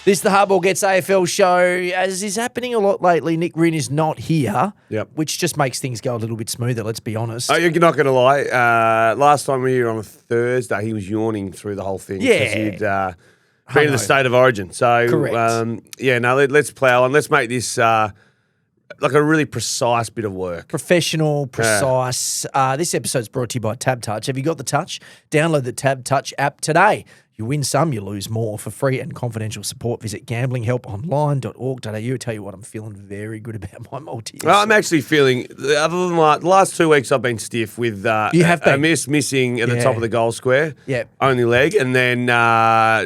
This is the Hardball Gets AFL show. As is happening a lot lately, Nick Wren is not here, which just makes things go a little bit smoother, let's be honest. Oh, you're not going to lie. Last time we were here on a Thursday, he was yawning through the whole thing. Yeah. He'd been in the state of origin. So, correct. let's plough on. Let's make this like a really precise bit of work. Professional, precise. This episode's brought to you by Tab Touch. Have you got the touch? Download the Tab Touch app today. You win some, you lose more. For free and confidential support, visit gamblinghelponline.org.au. I tell you what, I'm feeling very good about my multi. Well, I'm actually feeling, other than the last 2 weeks, I've been stiff with you have been. missing at the top of the goal square. Yeah. Only leg. And then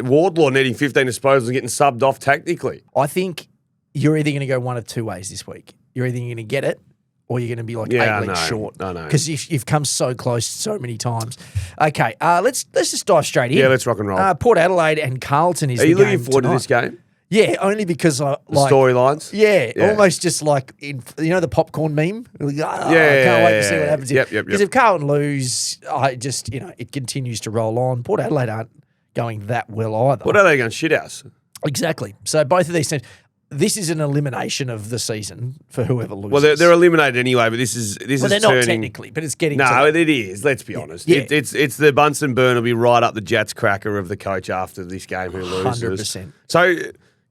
Wardlaw needing 15 disposals and getting subbed off tactically. I think you're either going to go one of two ways this week. You're either going to get it or you're going to be like 8 legs short. I know. Because you've come so close so many times. Okay, let's just dive straight in. Yeah, let's rock and roll. Port Adelaide and Carlton is Are the you game looking forward tonight. to this game? Yeah, only because I like storylines? Yeah, almost just like, the popcorn meme? I can't wait to see what happens. Yep. Because if Carlton lose, it continues to roll on. Port Adelaide aren't going that well either. What are they going? Shithouse. Exactly. So both of these teams. This is an elimination of the season for whoever loses. Well, they're eliminated anyway, but this is they're not technically, but it's getting No, it is. Let's be honest. Yeah. It's the Bunsen burn will be right up the Jats cracker of the coach after this game who loses. 100%. So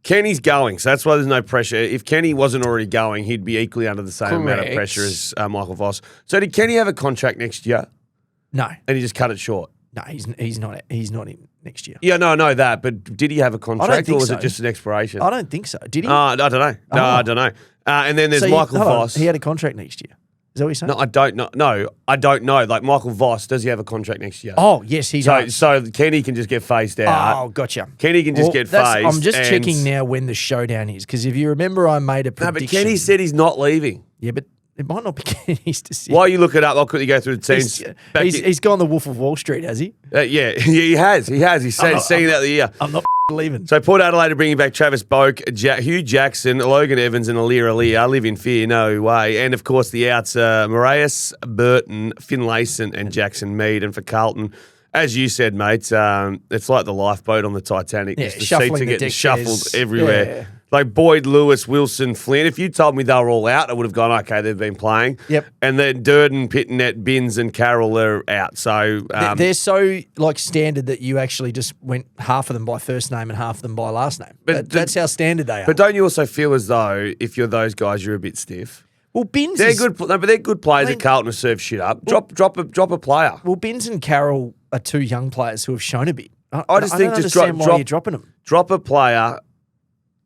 Kenny's going, so that's why there's no pressure. If Kenny wasn't already going, he'd be equally under the same amount of pressure as Michael Voss. So did Kenny have a contract next year? No. And he just cut it short? No, he's not in next year. Yeah, no, I know that, but did he have a contract or was so. it just an expiration? I don't think so. Did he? I don't know. No, I don't know. And then there's Michael Voss. He had a contract next year. Is that what you're saying? No, I don't know. No, I don't know. Like Michael Voss, does he have a contract next year? Oh, yes, he does. So Kenny can just get phased out. Oh, gotcha. Kenny can just get phased. I'm just checking now when the showdown is, because if you remember, I made a prediction. No, but Kenny said he's not leaving. Yeah, but it might not be Kenny's decision. While you look it up, I'll quickly go through the teams. He's gone the Wolf of Wall Street, has he? Yeah, he has. He said he's seeing out the year. I'm not leaving. So Port Adelaide are bringing back Travis Boak, Hugh Jackson, Logan Evans and Alir. I live in fear, no way. And, of course, the outs are Moraes, Burton, Finlayson and Jackson Mead. And for Carlton, as you said, mate, it's like the lifeboat on the Titanic. Yeah, the seats are getting shuffled everywhere. Yeah. Like Boyd, Lewis, Wilson, Flynn. If you told me they were all out, I would have gone, okay, they've been playing. Yep. And then Durden, Pittonet, Binns and Carroll are out. So they're so standard that you actually just went half of them by first name and half of them by last name. But that's how standard they are. But don't you also feel as though if you're those guys, you're a bit stiff? Well, Binns they're good. No, but they're good players at Carlton who serve shit up. Drop a player. Well, Binns and Carroll are two young players who have shown a bit. I just think just why you're dropping them. Drop a player.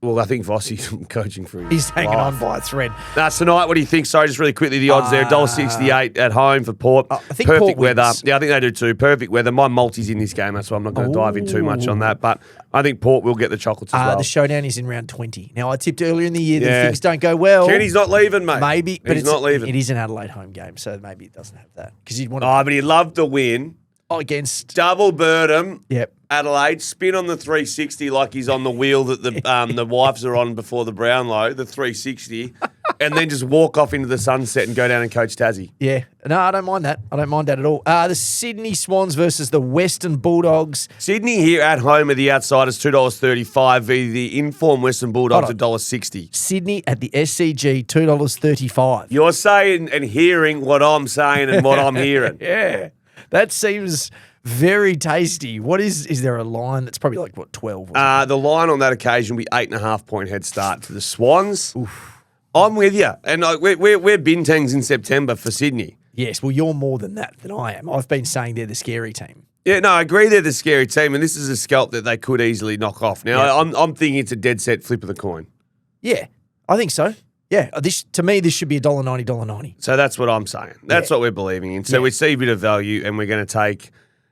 Well, I think Vossi's coaching for him. He's hanging on by a thread. Tonight, what do you think? Sorry, just really quickly, the odds there, $1.68 at home for Port. I think perfect Port weather. wins. Yeah, I think they do too. Perfect weather. My multi's in this game, that's why I'm not going to dive in too much on that. But I think Port will get the chocolates as well. The showdown is in round 20. Now, I tipped earlier in the year that things don't go well. Kenny's not leaving, mate. Maybe, but he's not leaving. It is an Adelaide home game, so maybe it doesn't have that. Because you'd want but he'd love to win. Against Double Birdham. Yep. Adelaide, spin on the 360 like he's on the wheel that the wives are on before the Brownlow, the 360, and then just walk off into the sunset and go down and coach Tassie. Yeah. No, I don't mind that. I don't mind that at all. The Sydney Swans versus the Western Bulldogs. Sydney here at home are the outsiders, $2.35, the informed Western Bulldogs, $1.60. Sydney at the SCG, $2.35. You're saying and hearing what I'm saying and what I'm hearing. Yeah. That seems very tasty. What is there a line that's probably like, 12 or something? The line on that occasion will be 8.5 point head start for the Swans. Oof. I'm with you. And we're bintangs in September for Sydney. Yes, well, you're more than that than I am. I've been saying they're the scary team. Yeah, no, I agree they're the scary team, and this is a scalp that they could easily knock off. Now, I'm thinking it's a dead set flip of the coin. Yeah, I think so. Yeah, to me, this should be $1.90, $1.90. So that's what I'm saying. That's what we're believing in. So we see a bit of value, and we're going to take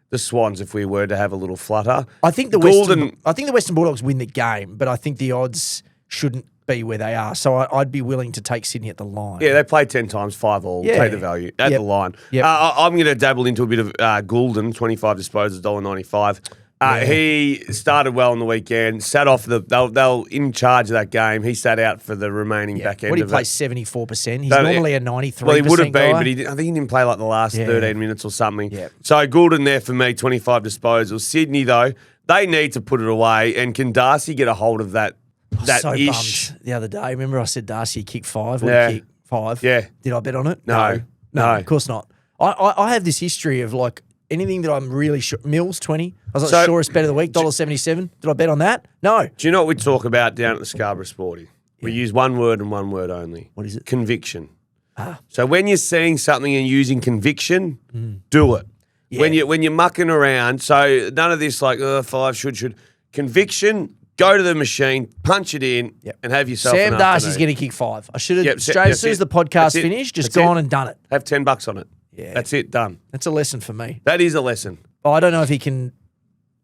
the Swans if we were to have a little flutter. I think the Western Bulldogs win the game, but I think the odds shouldn't be where they are. So I'd be willing to take Sydney at the line. Yeah, they played 10 times, 5 all. Yeah. Take the value at the line. Yep. I'm going to dabble into a bit of Goulden, 25 disposals, $1.95. He started well on the weekend, sat off they were in charge of that game. He sat out for the remaining back end. What, he plays 74%? He's normally a 93%. Well, he would have been, but I think he didn't play like the last 13 minutes or something. Yep. So Goulden there for me, 25 disposals. Sydney, though, They need to put it away. And can Darcy get a hold of that so ish? bummed the other day. Remember I said Darcy kicked 5? Or Yeah. he kicked 5? Yeah. Did I bet on it? No. Of course not. I have this history of like anything that I'm really sure. Mills 20. I was like, So- surest bet of the week, $1.77. Did I bet on that? No. Do you know what we talk about down at the Scarborough Sporty? We use one word and one word only. What is it? Conviction. So when you're seeing something and using conviction, do it. Yeah. When you're mucking around, so none of this like 5 should. Conviction, go to the machine, punch it in, and have yourself Sam an Darcy's afternoon. going to kick 5. I should have, Yep, as soon as the podcast That's it. finished, just That's gone it. and done it. Have $10 on it. Yeah. That's it, done. That's a lesson for me. That is a lesson. I don't know if he can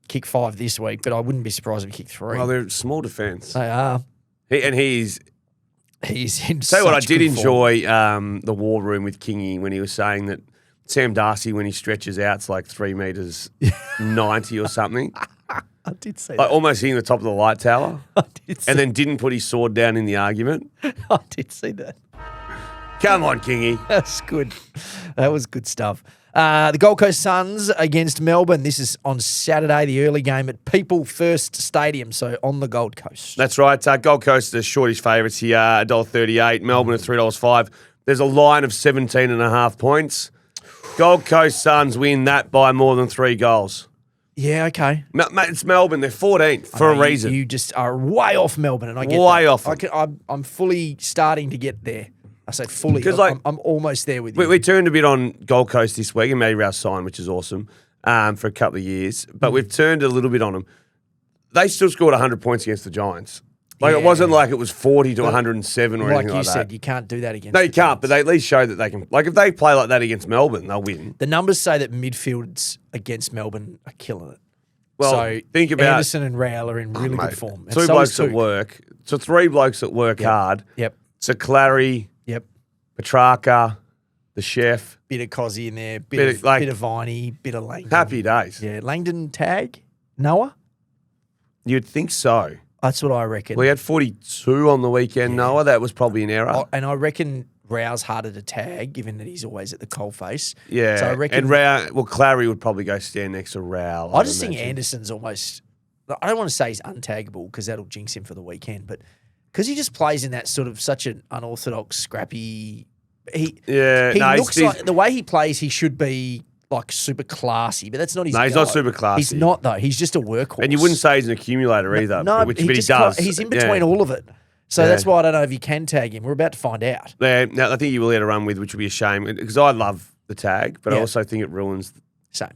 kick 5 this week, but I wouldn't be surprised if he kicked 3. Well, they're small defence. They are. He's He's in Tell you what, I such did good form. enjoy the war room with Kingy when he was saying that Sam Darcy, when he stretches out, it's like 3 meters 90 or something. I did see Like that. almost hitting the top of the light tower. I did see And then didn't put his sword down in the argument. I did see that. Come on, Kingy. That's good. That was good stuff. The Gold Coast Suns against Melbourne. This is on Saturday, the early game at People First Stadium, so on the Gold Coast. That's right. Gold Coast are shortish favourites here, $1.38. Melbourne at $3.05. There's a line of 17.5 points. Gold Coast Suns win that by more than 3 goals. Yeah, okay. Mate, it's Melbourne. They're 14th for a reason. You just are way off Melbourne, and I get Way that. off I'm fully starting to get there. I say fully. 'Cause, like, I'm almost there with you. We turned a bit on Gold Coast this week and made our sign, which is awesome, for a couple of years. But we've turned a little bit on them. They still scored 100 points against the Giants. Like, it wasn't like it was 40 to 107 or like anything you like said, that. you can't do that against. No, you the can't, Giants. but they at least show that they can. Like, if they play like that against Melbourne, they'll win. The numbers say that midfields against Melbourne are killing it. Well, so think about Anderson and Rowell are in really good form. And 2 so blokes is at Touk. work. So 3 blokes that work hard. Yep. So Clary, Yep. Petrarca, the chef. Bit of Cozzy in there. Bit Bit of, of like- bit of Viney. Bit of Langdon. Happy days. Yeah. Langdon tag. Noah. You'd think so. That's what I reckon. We had 42 on the weekend, Noah. That was probably an error. And I reckon Rowell's harder to tag, given that he's always at the coalface. Yeah. So I reckon. And Rao, well, Clary would probably go stand next to Rao. I just think Anderson's almost. I don't want to say he's untaggable because that'll jinx him for the weekend, but because he just plays in that sort of such an unorthodox, scrappy. He looks like the way he plays. He should be like super classy, but that's not his. No, he's go. not super classy. He's not though. He's just a workbase. And you wouldn't say he's an accumulator either, No, but he he just does. He's in between all of it. So Yeah. that's why I don't know if you can tag him. We're about to find out. Yeah, now, I think you will let a run with, which would be a shame because I love the tag, but I Yeah. also think it ruins. Same.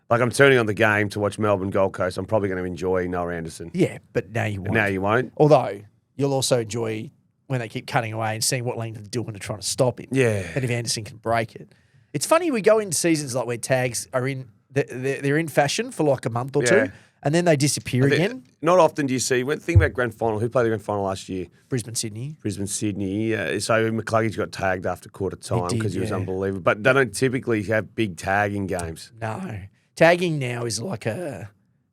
Like I'm turning on the game to watch Melbourne Gold Coast. I'm probably going to enjoy Noah Anderson. Yeah, but now you won't. Now you won't. Although you'll also enjoy when they keep cutting away and seeing what Langdon's doing to try to stop him. Yeah. And if Anderson can break it. It's funny we go into seasons like where tags are in they're in fashion for like a month or Yeah. two, and then they disappear again. Not often do you see. Think about grand final. Who played the grand final last year? Brisbane, Sydney. Brisbane, Sydney. So McCluggage got tagged after quarter time did, because he was yeah. unbelievable. But they don't typically have big tagging games. No. Tagging now is like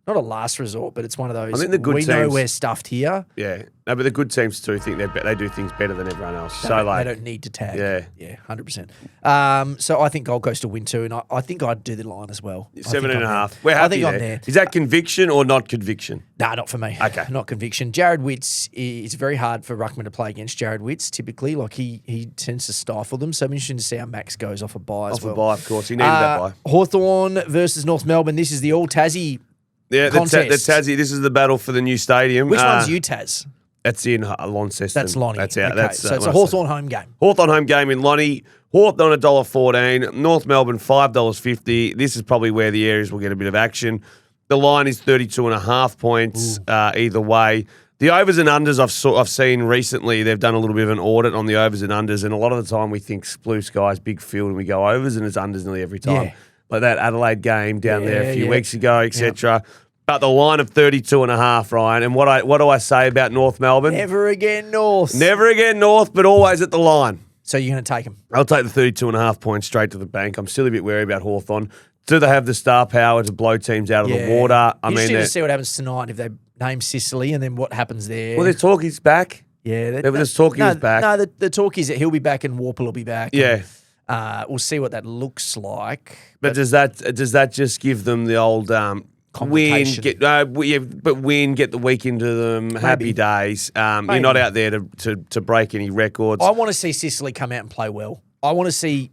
not a last resort, but it's one of those. I think the good we know teams- we're stuffed here. Yeah, no, but the good teams too think they do things better than everyone else. They So don't- like, they don't need to tag. Yeah. Yeah, 100%. So I think Gold Coast will win too, and I think I'd do the line as well. I think 7.5. I'm We're there. happy I think there. I'm there. Is that conviction or not conviction? Nah, not for me. Okay. Not conviction. Jared Witts, it's very hard for Ruckman to play against Jared Witts typically. Like he tends to stifle them. So I'm interested to see how Max goes off a bye as Off well. a bye, of course. He needed that bye. Hawthorn versus North Melbourne. This is the all Tassie. Yeah, the contest. Tassie. This is the battle for the new stadium. Which one's UTAS? That's in Launceston. That's Lonnie. That's out. Okay, That's so it's a Hawthorn home game. Hawthorn home game in Lonnie. Hawthorn $1.14. North Melbourne $5.50. This is probably where the areas will get a bit of action. The line is 32.5 points either way. The overs and unders I've seen recently, they've done a little bit of an audit on the overs and unders, and a lot of the time we think blue skies, big field, and we go overs, and it's unders nearly every time. Yeah. Like that Adelaide game down there a few Yeah. weeks ago, etc. But the line of 32.5, Ryan, and what do I say about North Melbourne? Never again North. Never again North, but always at the line. So you're going to take him. I'll take the 32.5 points straight to the bank. I'm still a bit wary about Hawthorn. Do they have the star power to blow teams out of the water? Interesting to see what happens tonight if they name Sicily and then what happens there. Well, there's talk he's back. Yeah. There's talk he was back. No, the talk is that he'll be back and Warple will be back. Yeah. And, we'll see what that looks like. But does that just give them the old complication. get the week into them. Happy days. You're not out there to break any records. I want to see Sicily come out and play well. I want sick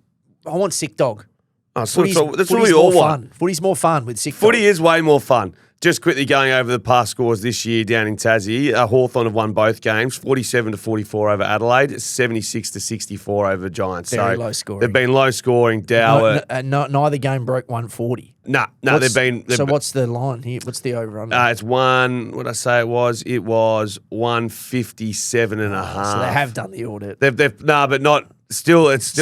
dog. Oh, that's what we all want. Footy's more fun with sick dog. Footy is way more fun. Just quickly going over the past scores this year down in Tassie. Hawthorn have won both games, 47-44 over Adelaide, 76-64 over Giants. Very low scoring. They've been low scoring. Neither game broke 140. No, So what's the line here? What's the over-under? It's one. What did I say it was? It was 157 and a half. So they have done the audit. But not. It's still a bit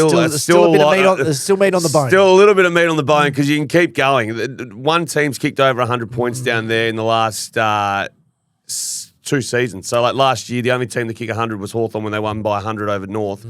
of meat on, there's still meat on the bone. Still a little bit of meat on the bone because you can keep going. One team's kicked over 100 points down there in the last 2 seasons. So like last year, the only team to kick 100 was Hawthorn when they won by 100 over North.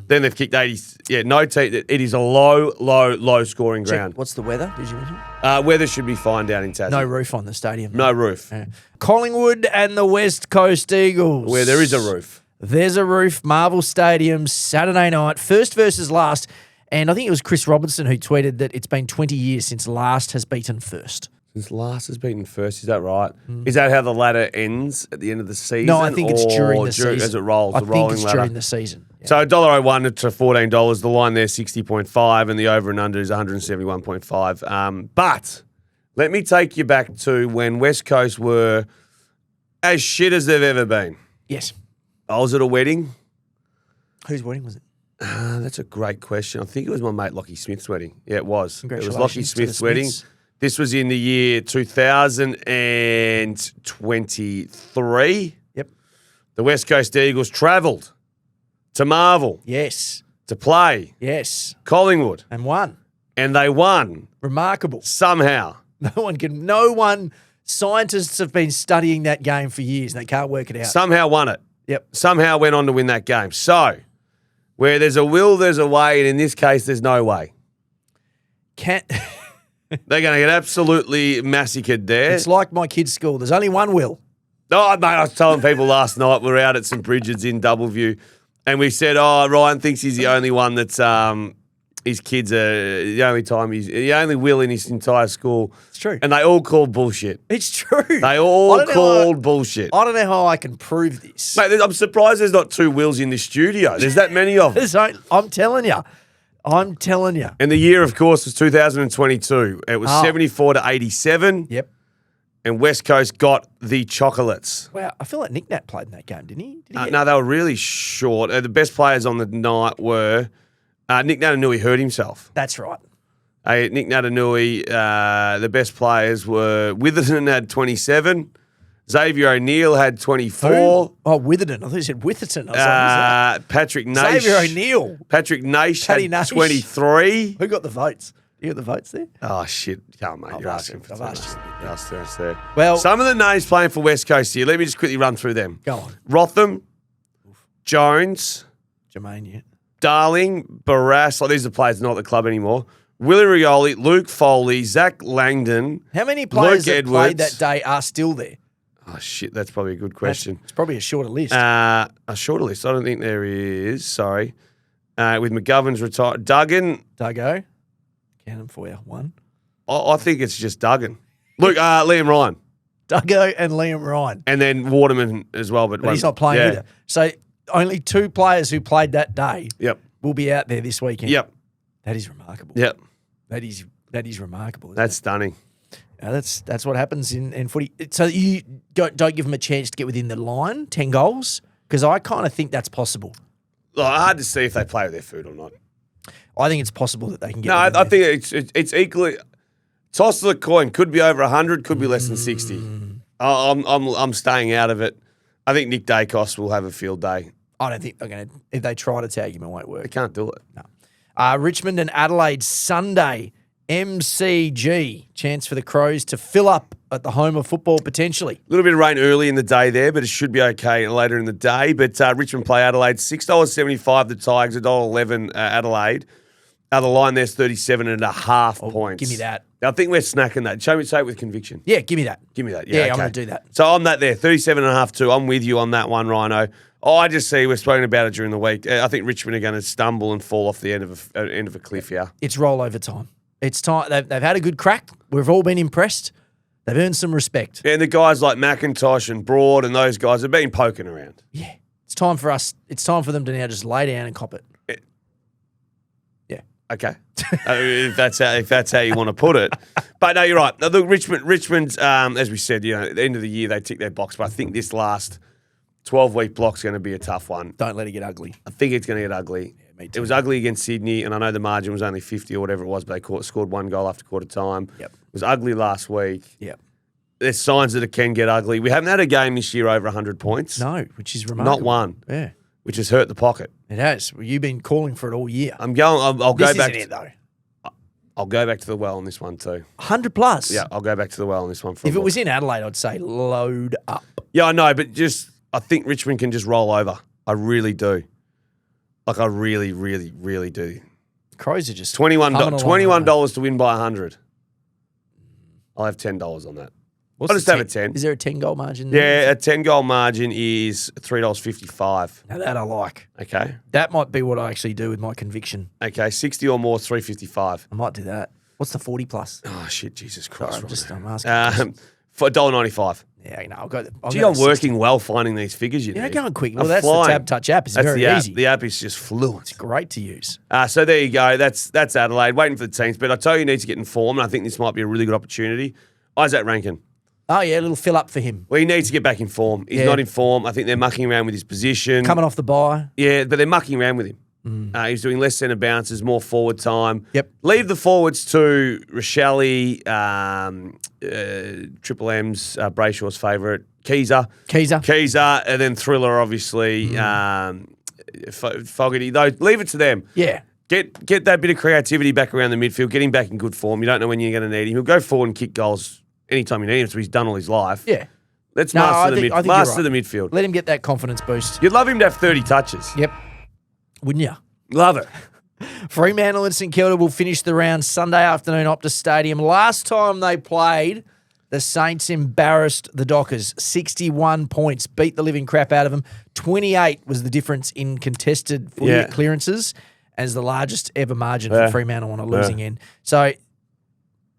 Then they've kicked 80. Yeah, no team. It is a low scoring ground. What's the weather? Did you mention? Weather should be fine down in Tassie. No roof on the stadium. No roof. Yeah. Collingwood and the West Coast Eagles. Where there is a roof. There's a roof. Marvel Stadium, Saturday night. First versus last. And I think it was Chris Robinson who tweeted that it's been 20 years since last has beaten first. Since last has beaten first, is that right? Is that how the ladder ends at the end of the season? No, I think it's during the season. As it rolls, I the rolling think it's ladder. during the season. Yeah. So $1.01 to $14. The line there 60.5 and the over and under is 171.5. But let me take you back to when West Coast were as shit as they've ever been. Yes. I was at a wedding. Whose wedding was it? That's a great question. I think it was my mate Lockie Smith's wedding. Yeah, it was. It was Lockie Congratulations to the Smith's wedding. Smiths. This was in the year 2023. Yep. The West Coast Eagles travelled to Marvel Yes. to play Yes. Collingwood, And won. and they won Remarkable. somehow. No one, scientists have been studying that game for years and they can't work it out. Somehow won it. Yep. Somehow went on to win that game. So, where there's a will, there's a way, and in this case, there's no way. They're going to get absolutely massacred there. It's like my kids' school. There's only one will. Oh, mate, I was telling people last night, we're out at St Bridget's in Doubleview, and we said, Ryan thinks he's the only one that's his kids are the only will in his entire school. It's true. And they all called bullshit. It's true. They all called bullshit. I don't know how I can prove this. Mate, I'm surprised there's not 2 wills in this studio. There's that many of them. I'm telling you. And the year, of course, was 2022. It was 74-87. Yep. And West Coast got the chocolates. Wow, I feel like Nick Nat played in that game, didn't he? No, they were really short. The best players on the night were Nick Natanui hurt himself. That's right. Nick Natanui, the best players were Witherden had 27. Xavier O'Neill had 24. Who? Oh, Witherden. I thought you said Witherton. I was like, who's Patrick that? Naish. Xavier O'Neill. Patrick Naish Paddy had Naish. 23. Who got the votes? You got the votes there? Oh, shit. Come on, mate. I've You're asked asking you. for I've too asked much. you. That's there. Well, some of the names playing for West Coast here. Let me just quickly run through them. Go on. Rotham, Jones, Jermaine, yeah. Darling, Barras. These are players not at the club anymore. Willie Rioli, Luke Foley, Zach Langdon. How many players Luke that played Edwards. that day are still there? Oh, shit. That's probably a good question. It's probably a shorter list. A shorter list. I don't think there is. Sorry. With McGovern's retired. Duggan. Duggo. Count them for you. One. I think it's just Duggan. Look, Liam Ryan. Duggo and Liam Ryan. And then Waterman as well. But he's not playing either. So only 2 players who played that day will be out there this weekend. Yep. That is remarkable. Yep. That is remarkable. That's stunning. That's what happens in footy. So you don't give them a chance to get within the line, 10 goals? Because I kind of think that's possible. Hard to see if they play with their food or not. I think it's possible that they can get. No, I think it's equally. Toss of the coin. Could be over 100. Could be less than 60. I'm staying out of it. I think Nick Dacos will have a field day. I don't think they're going to. If they try to tag him, it won't work. They can't do it. No. Richmond and Adelaide Sunday. MCG. Chance for the Crows to fill up at the home of football potentially. A little bit of rain early in the day there, but it should be okay later in the day. But Richmond play Adelaide, $6.75 the Tigers, $1.11 Adelaide. The line there's 37.5 points. Give me that. I think we're snacking that. Say it with conviction. Yeah, give me that. Give me that. Yeah, okay. I'm going to do that. So I'm that there, 37.5 too. I'm with you on that one, Rhino. I just see we've spoken about it during the week. I think Richmond are going to stumble and fall off the end of a cliff here. It's rollover time. It's time. They've had a good crack. We've all been impressed. They've earned some respect. And the guys like McIntosh and Broad and those guys have been poking around. Yeah. It's time for us. It's time for them to now just lay down and cop it. Yeah. Okay. if that's how you want to put it. But no, you're right. Now, look, Richmond, as we said, at the end of the year, they tick their box. But I think this last 12-week block's going to be a tough one. Don't let it get ugly. I think it's going to get ugly. Yeah, me too. It was ugly against Sydney, and I know the margin was only 50 or whatever it was, but they scored one goal after quarter time. Yep. It was ugly last week. Yep. There's signs that it can get ugly. We haven't had a game this year over 100 points. No, which is remarkable. Not one. Yeah. Which has hurt the pocket. It has. Well, you've been calling for it all year. I'll go This back. isn't it, though. I'll go back to the well on this one too. 100 plus. Yeah, I'll go back to the well on this one. If it was in Adelaide, I'd say load up. Yeah, I know, but I think Richmond can just roll over. I really do. Like I really, really, really do. Crows are just $21 to win by 100. I'll have $10 on that. I'll just have a 10. Is there a 10-goal margin there? Yeah, a 10-goal margin is $3.55. Now that I like. Okay. That might be what I actually do with my conviction. Okay, 60 or more, $3.55. I might do that. What's the 40 plus? Oh, shit, Jesus Christ. I'm asking. For $1.95. Yeah, no, I'll go. Gee, I'm working well finding these figures, You're going quick. I'm Well, that's flying. the Tab Touch app. It's That's very the app. easy. The app is just fluent. It's great to use. So there you go. That's Adelaide. Waiting for the teams. But I tell you, he needs to get in form, and I think this might be a really good opportunity. Isaac Rankin. Oh, yeah, a little fill up for him. Well, he needs to get back in form. He's not in form. I think they're mucking around with his position. Coming off the bye. Yeah, but they're mucking around with him. He's doing less centre bounces, more forward time. Yep. Leave the forwards to Rochelle, Triple M's, Brayshaw's favourite, Keezer, and then Thriller, obviously, Fogarty. Leave it to them. Yeah. Get that bit of creativity back around the midfield. Get him back in good form. You don't know when you're going to need him. He'll go forward and kick goals anytime you need him, so he's done all his life. Yeah. Let's I master think the midfield. Let him get that confidence boost. You'd love him to have 30 touches. Yep. Wouldn't you? Love it. Fremantle and St Kilda will finish the round Sunday afternoon, Optus Stadium. Last time they played, the Saints embarrassed the Dockers. 61 points, beat the living crap out of them. 28 was the difference in contested footy clearances, as the largest ever margin for Fremantle on a losing end. So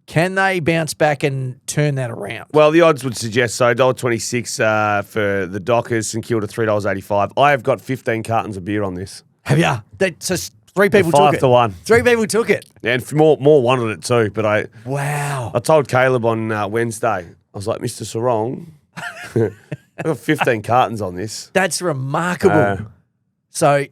can they bounce back and turn that around? Well, the odds would suggest so. $1.26 for the Dockers, St Kilda $3.85. I have got 15 cartons of beer on this. Have you? So 3 people took it. 5-1. 3 people took it. Yeah, and more wanted it too. But Wow. I told Caleb on Wednesday, I was like, Mr. Sarong, I've got 15 cartons on this. That's remarkable. So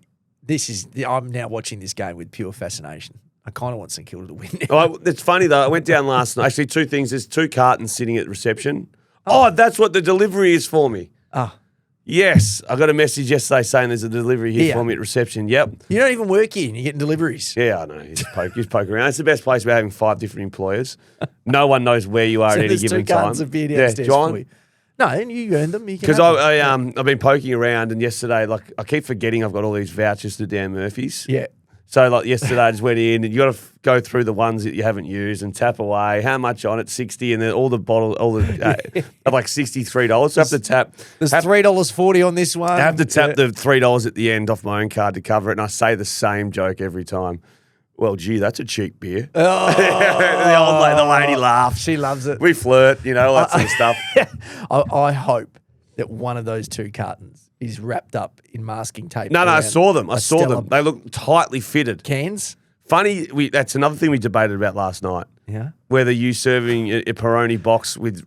I'm now watching this game with pure fascination. I kind of want St Kilda to win now. It's funny though. I went down last night. Actually, 2 things. There's 2 cartons sitting at reception. Oh, that's what the delivery is for me. Oh. Yes, I got a message yesterday saying there's a delivery here for me at reception. Yep. You don't even work here and you're getting deliveries. Yeah, I know. You just poke around. It's the best place about having 5 different employers. No one knows where you are at any given time. There's 2 cartons of beer downstairs for you. No, and you earned them. Because I've been poking around, and yesterday, I keep forgetting I've got all these vouchers to Dan Murphy's. Yeah. So yesterday I just went in, and you got to go through the ones that you haven't used and tap away. How much on it? 60, and then all the bottles, at like $63. So I have to tap. There's $3.40 on this one. I have to tap the $3 at the end off my own card to cover it, and I say the same joke every time. Well, gee, that's a cheap beer. Oh. the lady laughs. She loves it. We flirt, all that sort of stuff. I hope that one of those 2 cartons is wrapped up in masking tape. No, I saw them. I saw them. They look tightly fitted. Cans? Funny, that's another thing we debated about last night. Yeah. Whether you serving a Peroni box with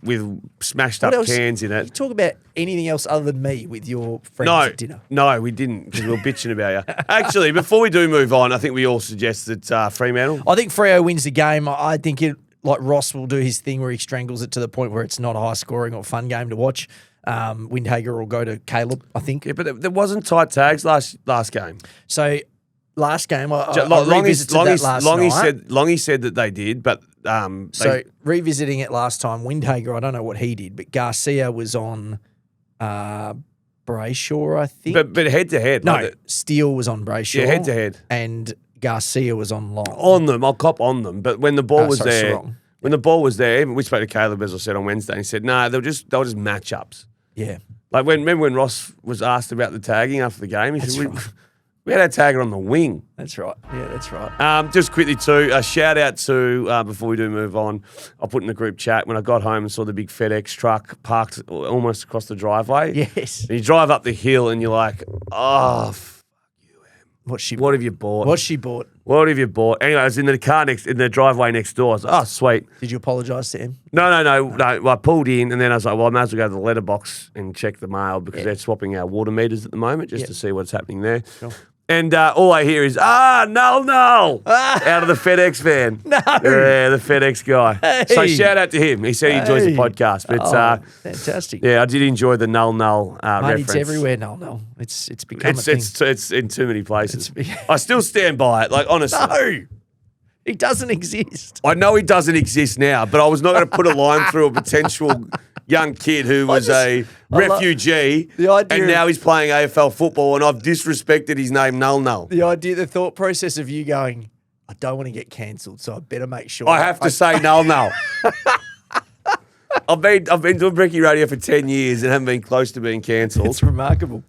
smashed up cans in it. You talk about anything else other than me with your friends at dinner? No, we didn't, because we were bitching about you. Actually, before we do move on, I think we all suggest that Fremantle. I think Freo wins the game. I think Ross will do his thing where he strangles it to the point where it's not a high-scoring or fun game to watch. Windhager will go to Caleb, I think. Yeah, but there wasn't tight tags last game. So last game, I revisited that last night. Longy said that they did, but revisiting it last time, Windhager, I don't know what he did, but Garcia was on Brayshaw, I think. But head to head. No, Steele was on Brayshaw. Yeah, head to head. And Garcia was on Long. On them, I'll cop on them. But when the ball was there, Sarong. when the ball was there, even we spoke to Caleb, as I said on Wednesday, and he said, no, they were just matchups. Yeah. Like remember when Ross was asked about the tagging after the game? He said, We had our tagger on the wing. That's right. Yeah, that's right. Just quickly too, a shout out to, before we do move on, I put in the group chat when I got home and saw the big FedEx truck parked almost across the driveway. Yes. And you drive up the hill and you're like, oh, fuck you, Em. What have you bought? What's she bought? What have you bought? Anyway, I was in the car in the driveway next door. I was like, oh, sweet. Did you apologise to him? No. I pulled in and then I was like, well, I may as well go to the letterbox and check the mail because they're swapping our water meters at the moment just to see what's happening there. Sure. And all I hear is, no, out of the FedEx van. No. Yeah, the FedEx guy. Hey. So shout out to him. He said he enjoys the podcast. But fantastic. Yeah, I did enjoy the null reference. It's everywhere, null. It's become a thing. It's in too many places. I still stand by it, like, honestly. No. He doesn't exist. I know he doesn't exist now, but I was not going to put a line through a potential young kid who was a refugee, and now he's playing AFL football, and I've disrespected his name, Null. The thought process of you going, I don't want to get cancelled, so I better make sure. I have to say Null. I've been doing Brekkie Radio for 10 years and haven't been close to being cancelled. It's remarkable.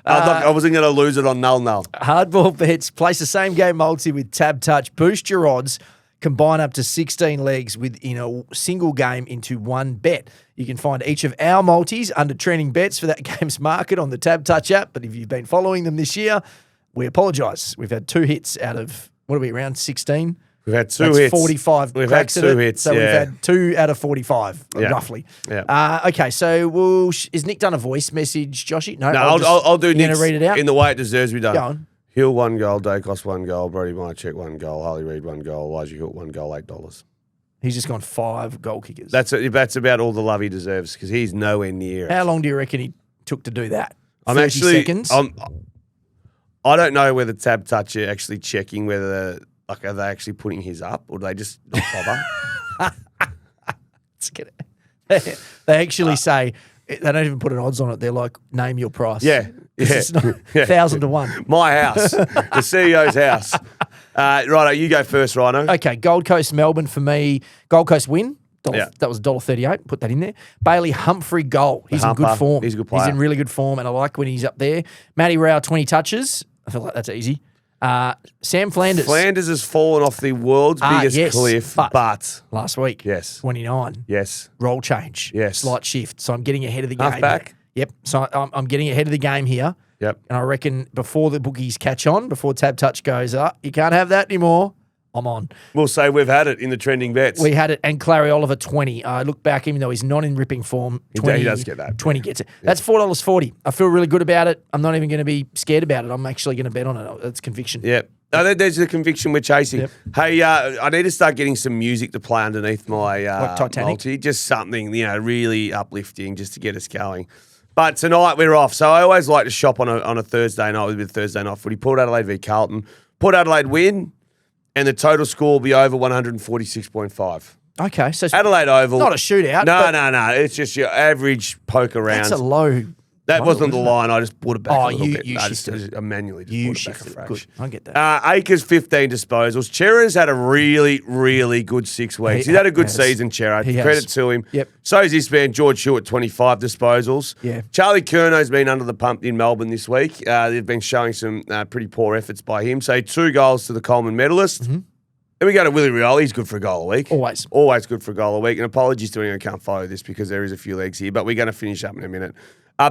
I wasn't going to lose it on Null. Hardball bets. Place the same game multi with Tab Touch. Boost your odds. Combine up to 16 legs within a single game into one bet. You can find each of our multis under trending bets for that game's market on the Tab Touch app. But if you've been following them this year, we apologise. We've had 2 hits out of, what are we, around 16? We've had 2 hits. 45 We've had 2 hits, So we've had 2 out of 45, roughly. Yeah. Okay, so is Nick done a voice message, Joshy? No, I'll do Nick's read it out? in the way it deserves to be done. Go on. Hill 1 goal, Dacos 1 goal, Brody Mycheck 1 goal, Harley Reid 1 goal, Elijah Hilt 1 goal, $8. He's just gone 5 goal kickers. That's about all the love he deserves because he's nowhere near it. How long do you reckon he took to do that? I'm 30 actually seconds? I don't know whether Tab Touch are actually checking whether are they actually putting his up or do they just not bother? Let's get it. They actually say they don't even put an odds on it. They're like, name your price. Yeah. It's not 1,000 to 1. My house, the CEO's house. Righto, you go first, Rhino. Okay, Gold Coast, Melbourne for me. Gold Coast win. That was $1.38. Put that in there. Bailey Humphrey goal. He's in good form. He's a good player. He's in really good form, and I like when he's up there. Matty Rao, 20 touches. I feel like that's easy. Sam Flanders. Flanders has fallen off the world's biggest cliff, but last week, 29. Yes. Role change. Yes. Slight shift. So I'm getting ahead of the game. Halfback. Yep. So I'm getting ahead of the game here. Yep. And I reckon before the bookies catch on, before Tab Touch goes up, you can't have that anymore. I'm on. We'll say we've had it in the trending bets. We had it. And Clary Oliver, 20. I look back, even though he's not in ripping form, 20, he does get that. 20 gets it. That's $4.40. I feel really good about it. I'm not even going to be scared about it. I'm actually going to bet on it. It's conviction. Yep. No, there's the conviction we're chasing. Yep. Hey, I need to start getting some music to play underneath my like Titanic? multi. Just something, really uplifting just to get us going. But tonight we're off. So I always like to shop on a Thursday night with Thursday night footy. Port Adelaide v Carlton. Port Adelaide win, and the total score will be over 146.5. Okay. So Adelaide Oval. Not a shootout. No. It's just your average poker round. That's a low. That wasn't the line. I just brought it back a little bit. I manually just brought it back a fraction. Good. I get that. Acres, 15 disposals. Chera's had a really, really good 6 weeks. He's had a good season, Chera. Credit to him. Yep. So's this man, George Hewitt, 25 disposals. Yeah. Charlie Curnow's been under the pump in Melbourne this week. They've been showing some pretty poor efforts by him. So 2 goals to the Coleman medalist. Mm-hmm. Then we go to Willie Rioli. He's good for a goal a week. Always good for a goal a week. And apologies to anyone who can't follow this because there is a few legs here, but we're going to finish up in a minute.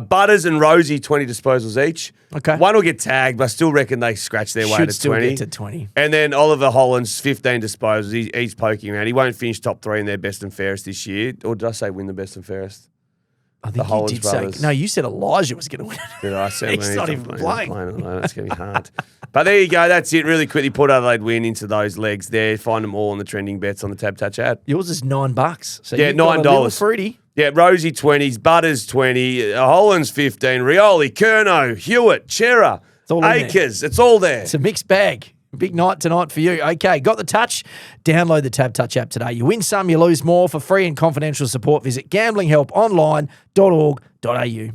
Butters and Rosie, 20 disposals each. Okay. One will get tagged, but I still reckon they scratch their way to 20. Should still get to 20. And then Oliver Hollands, 15 disposals. He's poking around. He won't finish top 3 in their best and fairest this year. Or did I say win the best and fairest? I think you did say. No, you said Elijah was going to win. Did I say He's not even playing. It's going to be hard. But there you go. That's it. Really quickly, Port Adelaide win into those legs there. Find them all on the trending bets on the Tab Touch ad. Yours is $9. So yeah, $9. Fruity. Yeah, Rosie 20s, Butters 20, Hollands 15, Rioli, Curnow, Hewitt, Chera, Acres. It's all there. It's a mixed bag. Big night tonight for you. Okay, got the touch? Download the Tab Touch app today. You win some, you lose more. For free and confidential support, visit gamblinghelponline.org.au.